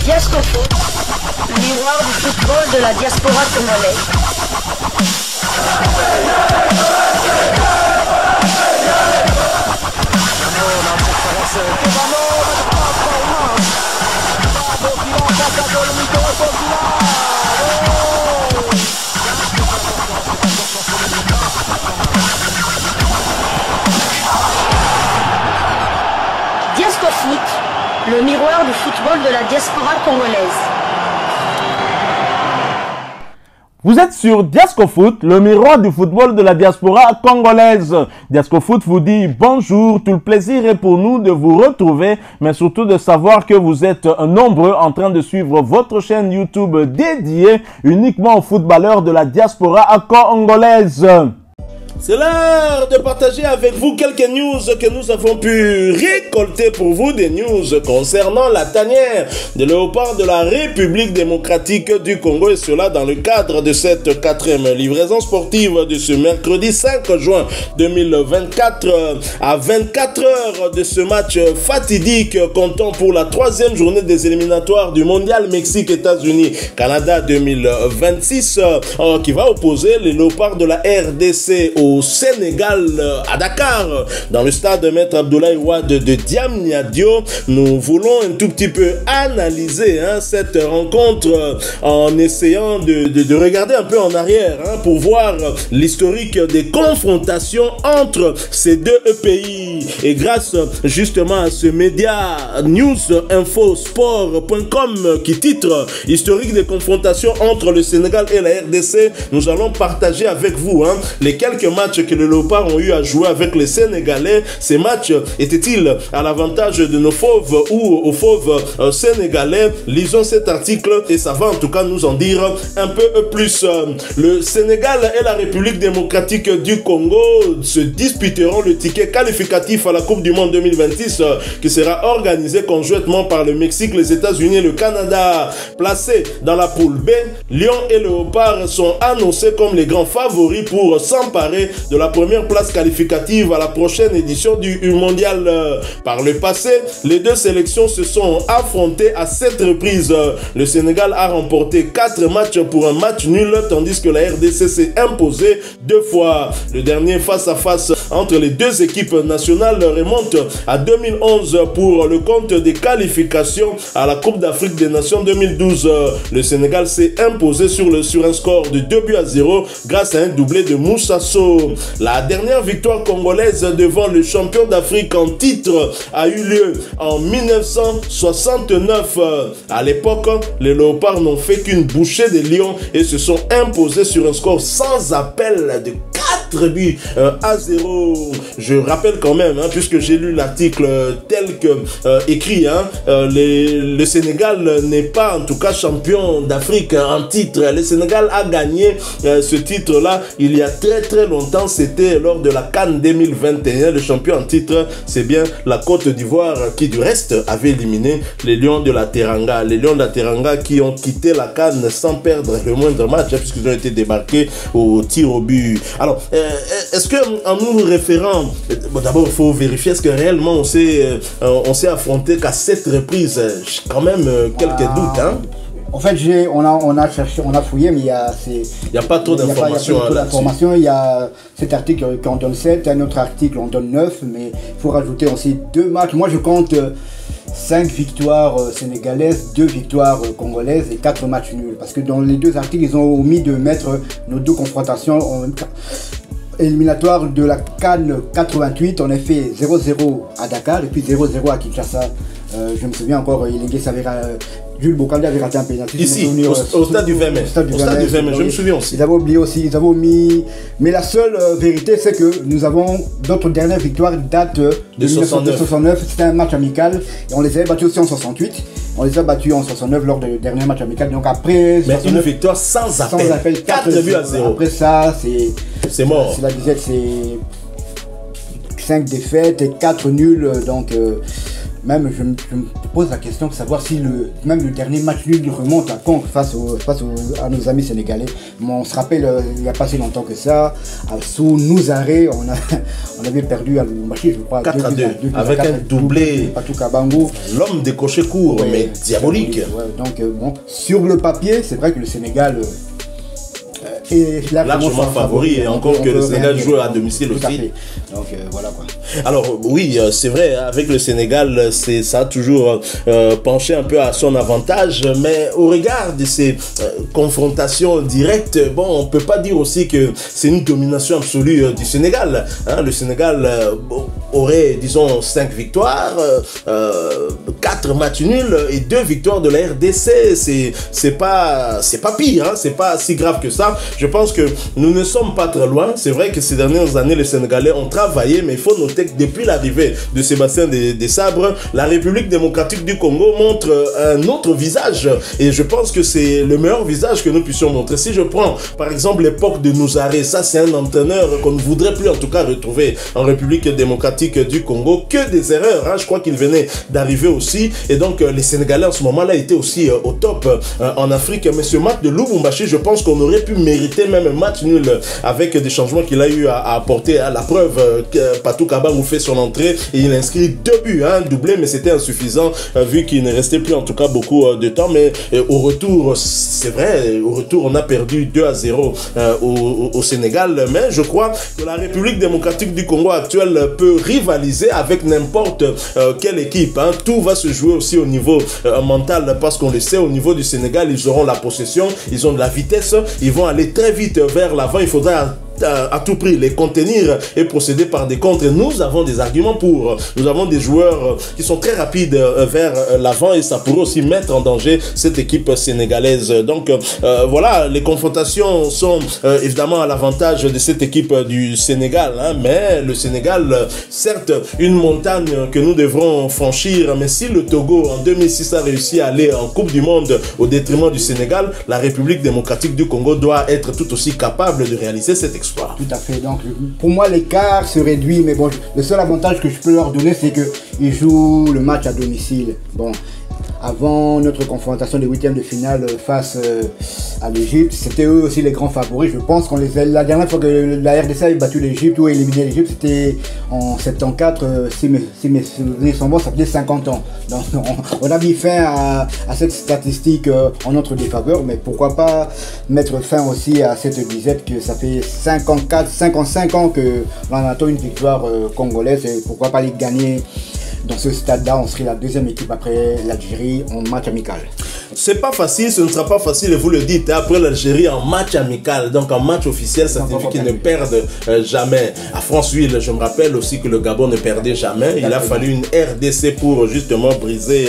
Diasco Foot, le miroir du football de la diaspora congolaise. Diasco Foot, le miroir du football de la diaspora congolaise. Vous êtes sur Diasco Foot, le miroir du football de la diaspora congolaise. Diasco Foot vous dit bonjour, tout le plaisir est pour nous de vous retrouver, mais surtout de savoir que vous êtes nombreux en train de suivre votre chaîne YouTube dédiée uniquement aux footballeurs de la diaspora congolaise. C'est l'heure de partager avec vous quelques news que nous avons pu récolter pour vous, des news concernant la tanière de léopard de la République démocratique du Congo, et cela dans le cadre de cette 4e livraison sportive de ce mercredi 5 juin 2024 à 24 heures de ce match fatidique comptant pour la 3e journée des éliminatoires du Mondial Mexique-États-Unis Canada 2026 qui va opposer les léopards de la RDC au Sénégal à Dakar, dans le stade Maître Abdoulaye Wade de Diamniadio. Nous voulons un tout petit peu analyser cette rencontre en essayant de regarder un peu en arrière pour voir l'historique des confrontations entre ces deux pays. Et grâce justement à ce média newsinfosport.com qui titre historique des confrontations entre le Sénégal et la RDC, nous allons partager avec vous les quelques matchs que les léopards ont eu à jouer avec les Sénégalais. Ces matchs étaient-ils à l'avantage de nos fauves ou aux fauves sénégalais? Lisons cet article et ça va en tout cas nous en dire un peu plus. Le Sénégal et la République démocratique du Congo se disputeront le ticket qualificatif à la Coupe du Monde 2026 qui sera organisée conjointement par le Mexique, les États-Unis et le Canada. Placés dans la poule B, Lion et Léopard sont annoncés comme les grands favoris pour s'emparer de la première place qualificative à la prochaine édition du mondial. Par le passé, les deux sélections se sont affrontées à 7 reprises. Le Sénégal a remporté 4 matchs pour un match nul, tandis que la RDC s'est imposée 2 fois. Le dernier face-à-face entre les deux équipes nationales remonte à 2011 pour le compte des qualifications à la Coupe d'Afrique des Nations 2012. Le Sénégal s'est imposé sur un score de 2-0 grâce à un doublé de Moussa Sow. La dernière victoire congolaise devant le champion d'Afrique en titre a eu lieu en 1969. À l'époque, les léopards n'ont fait qu'une bouchée des lions et se sont imposés sur un score sans appel de 4 buts à 0. Je rappelle quand même, puisque j'ai lu l'article tel que écrit, le Sénégal n'est pas en tout cas champion d'Afrique en titre. Le Sénégal a gagné ce titre-là il y a très longtemps. C'était lors de la CAN 2021. Le champion en titre, c'est bien la Côte d'Ivoire qui du reste avait éliminé les Lions de la Teranga. Les Lions de la Teranga qui ont quitté la CAN sans perdre le moindre match puisqu'ils ont été débarqués au tir au but. Alors, est-ce que en nous référant, d'abord il faut vérifier, est-ce que réellement on s'est affronté qu'à 7 reprises? Quand même quelques doutes. En fait, on a cherché, on a fouillé, mais il y a pas trop d'informations. Il y a cet article qui en donne 7, un autre article en donne 9, mais il faut rajouter aussi 2 matchs. Moi, je compte 5 victoires sénégalaises, 2 victoires congolaises et 4 matchs nuls. Parce que dans les 2 articles, ils ont omis de mettre nos 2 confrontations en même temps. Éliminatoire de la CAN 88, on a fait 0-0 à Dakar et puis 0-0 à Kinshasa. Je me souviens encore, Jules Bocandé avait raté un pénalty. Ici, au stade du 20 mai. Au stade du 20 mai, je me souviens aussi. Ils avaient oublié aussi, ils avaient omis. Mais la seule vérité, c'est que nous avons notre dernière victoire date de 1969. C'était un match amical et on les avait battus aussi en 68. On les a battus en 69 lors du dernier match amical. Donc après, mais une victoire sans appel. 4 buts à 0. Après ça, c'est mort. C'est la disette, c'est 5 défaites et 4 nuls. Donc même je me pose la question de savoir si même le dernier match nul remonte à quand face à nos amis sénégalais. Mais on se rappelle, il n'y a pas si longtemps que ça, sous Nouzaré, on avait perdu à Lubumbashi, je crois. 4-2, avec un doublé. Patou Kabangou. L'homme décoché court, mais diabolique. Ouais, donc, bon, sur le papier, c'est vrai que le Sénégal est largement favori, et encore que le Sénégal joue à domicile aussi. Donc voilà quoi. Alors oui, c'est vrai, avec le Sénégal, ça a toujours penché un peu à son avantage, mais au regard de ces confrontations directes, bon, on peut pas dire aussi que c'est une domination absolue du Sénégal. Hein. Le Sénégal aurait, disons, 5 victoires, 4 matchs nuls et 2 victoires de la RDC. C'est pas pire, hein. C'est pas si grave que ça. Je pense que nous ne sommes pas très loin. C'est vrai que ces dernières années, les Sénégalais ont travaillé, mais il faut noter que depuis l'arrivée de Sébastien Desabre, la République démocratique du Congo montre un autre visage. Et je pense que c'est le meilleur visage que nous puissions montrer. Si je prends, par exemple, l'époque de Nouzaré, ça c'est un entraîneur qu'on ne voudrait plus en tout cas retrouver en République démocratique du Congo. Que des erreurs, hein. Je crois qu'il venait d'arriver aussi. Et donc, les Sénégalais en ce moment-là étaient aussi au top en Afrique. Mais ce match de Lubumbashi, je pense qu'on aurait pu mériter même un match nul avec des changements qu'il a eu à apporter. À la preuve que Patou Kabangou fait son entrée et il inscrit 2 buts, hein, doublé, mais c'était insuffisant vu qu'il ne restait plus en tout cas beaucoup de temps. Mais au retour, c'est vrai, au retour on a perdu 2-0 au Sénégal, mais je crois que la République démocratique du Congo actuelle peut rivaliser avec n'importe quelle équipe, hein. Tout va se jouer aussi au niveau mental, parce qu'on le sait, au niveau du Sénégal, ils auront la possession, ils ont de la vitesse, ils vont aller très vite vers l'avant. Il faudra à tout prix les contenir et procéder par des contres. Nous avons des arguments pour. Nous avons des joueurs qui sont très rapides vers l'avant et ça pourrait aussi mettre en danger cette équipe sénégalaise. Donc voilà, les confrontations sont évidemment à l'avantage de cette équipe du Sénégal, hein, mais le Sénégal, certes, une montagne que nous devrons franchir, mais si le Togo en 2006 a réussi à aller en Coupe du Monde au détriment du Sénégal, la République démocratique du Congo doit être tout aussi capable de réaliser cet exploit. Tout à fait. Donc, pour moi, l'écart se réduit. Mais bon, le seul avantage que je peux leur donner, c'est qu'ils jouent le match à domicile. Bon, avant notre confrontation des 8e de finale face à l'Égypte, c'était eux aussi les grands favoris. Je pense la dernière fois que la RDC a battu l'Égypte ou éliminé l'Égypte, c'était en 74. Si mes souvenirs sont bons, ça faisait 50 ans. Donc, on a mis fin à cette statistique en notre défaveur, mais pourquoi pas mettre fin aussi à cette disette que ça fait 55 ans que l'on attend une victoire congolaise, et pourquoi pas les gagner. Dans ce stade-là, on serait la 2e équipe après l'Algérie en match amical. C'est pas facile, ce ne sera pas facile, et vous le dites, après l'Algérie en match amical, donc en match officiel, ça signifie qu'ils ne perdent jamais. À Franceville, je me rappelle aussi que le Gabon ne perdait jamais. Il a fallu une RDC pour justement briser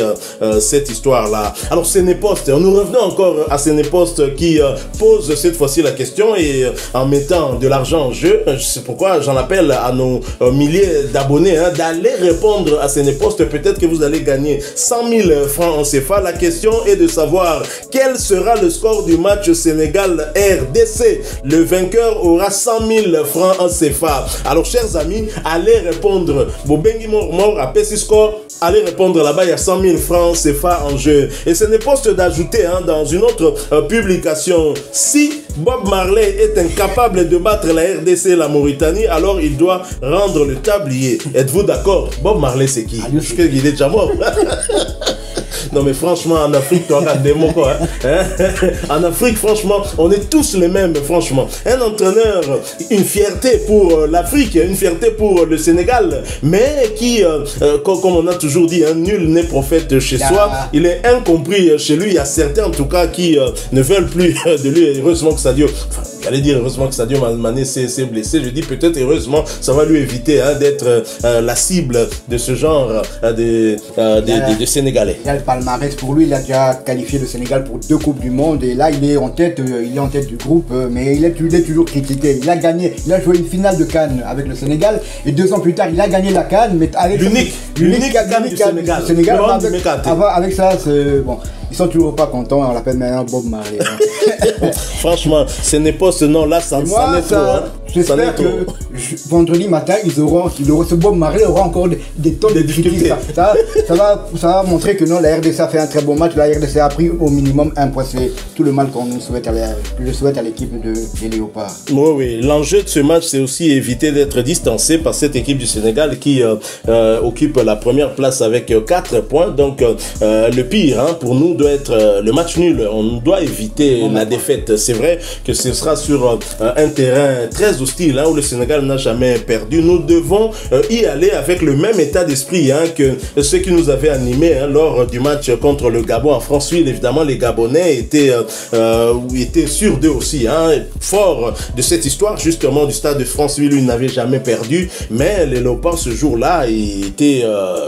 cette histoire-là. Alors Sénépost, nous revenons encore à Sénépost qui pose cette fois-ci la question, et en mettant de l'argent en jeu, c'est pourquoi j'en appelle à nos milliers d'abonnés d'aller répondre à Sénépost. Peut-être que vous allez gagner 100 000 francs en CFA. La question est de savoir quel sera le score du match Sénégal-RDC. Le vainqueur aura 100 000 francs en CFA. Alors, chers amis, allez répondre. Bobengi Mort à Pessi Score. Allez répondre là-bas, il y a 100 000 francs CFA en jeu. Et ce n'est pas d'ajouter dans une autre publication, si Bob Marley est incapable de battre la RDC et la Mauritanie, alors il doit rendre le tablier. Êtes-vous d'accord? Bob Marley, c'est qui? Parce qu'il est déjà mort. Non mais franchement, en Afrique, tu regardes des mots quoi. Hein? En Afrique, franchement, on est tous les mêmes, franchement. Un entraîneur, une fierté pour l'Afrique, une fierté pour le Sénégal, mais qui, comme on a toujours dit, nul n'est prophète chez soi. Il est incompris chez lui. Il y a certains, en tout cas, qui ne veulent plus de lui. Heureusement que Sadio... Enfin, j'allais dire heureusement que Sadio Mané s'est blessé. Je dis peut-être heureusement, ça va lui éviter d'être la cible de ce genre de Sénégalais. Il y a le palmarès pour lui, il a déjà qualifié le Sénégal pour 2 Coupes du Monde et là il est en tête du groupe, mais il est toujours critiqué. Il a gagné, il a joué une finale de CAN avec le Sénégal et 2 ans plus tard il a gagné la CAN, mais avec l'unique CAN du Sénégal. Avec ça, c'est bon. Ils sont toujours pas contents, on l'appelle maintenant Bob Marley. Franchement, ce n'est pas ce nom-là, ça en est trop. J'espère que vendredi matin, ce Bob Marley aura encore des tonnes de difficultés. Ça va montrer que non, la RDC a fait un très bon match. La RDC a pris au minimum un point. C'est tout le mal qu'on nous souhaite à l'équipe des Léopards. Oui. L'enjeu de ce match, c'est aussi éviter d'être distancé par cette équipe du Sénégal qui occupe la première place avec 4 points. Donc, le pire pour nous doit être le match nul. On doit éviter la défaite. C'est vrai que ce sera sur un terrain très hostile où le Sénégal n'a jamais perdu. Nous devons y aller avec le même état d'esprit que ce qui nous avait animé lors du match contre le Gabon en Franceville. Évidemment, les Gabonais étaient sûrs d'eux aussi. Fort de cette histoire justement du stade de Franceville où ils n'avaient jamais perdu. Mais les Léopards ce jour-là étaient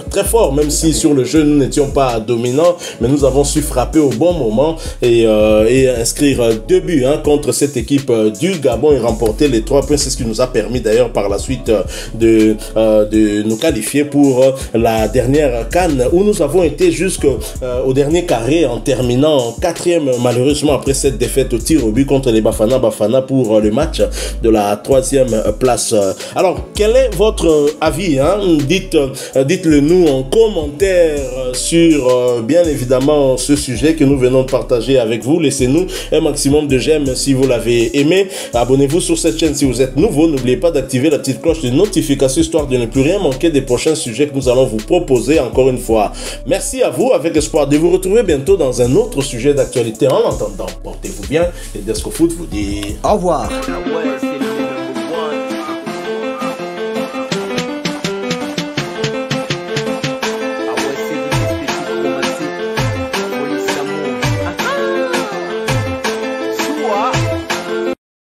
très forts, même si sur le jeu nous n'étions pas dominants, mais nous avons su frapper au bon moment et inscrire 2 buts contre cette équipe du Gabon et remporter les 3 points. C'est ce qui nous a permis d'ailleurs par la suite de nous qualifier pour la dernière CAN où nous avons été jusqu'au dernier carré en terminant 4e malheureusement après cette défaite au tir au but contre les Bafana pour le match de la 3e place. Alors quel est votre avis dites-le nous en commentaire sur bien évidemment ce sujet que nous venons de partager avec vous. Laissez-nous un maximum de j'aime si vous l'avez aimé. Abonnez-vous sur cette chaîne si vous êtes nouveau. N'oubliez pas d'activer la petite cloche de notification histoire de ne plus rien manquer des prochains sujets que nous allons vous proposer encore une fois. Merci à vous, avec espoir de vous retrouver bientôt dans un autre sujet d'actualité. En attendant, portez-vous bien et Desco Foot vous dit au revoir.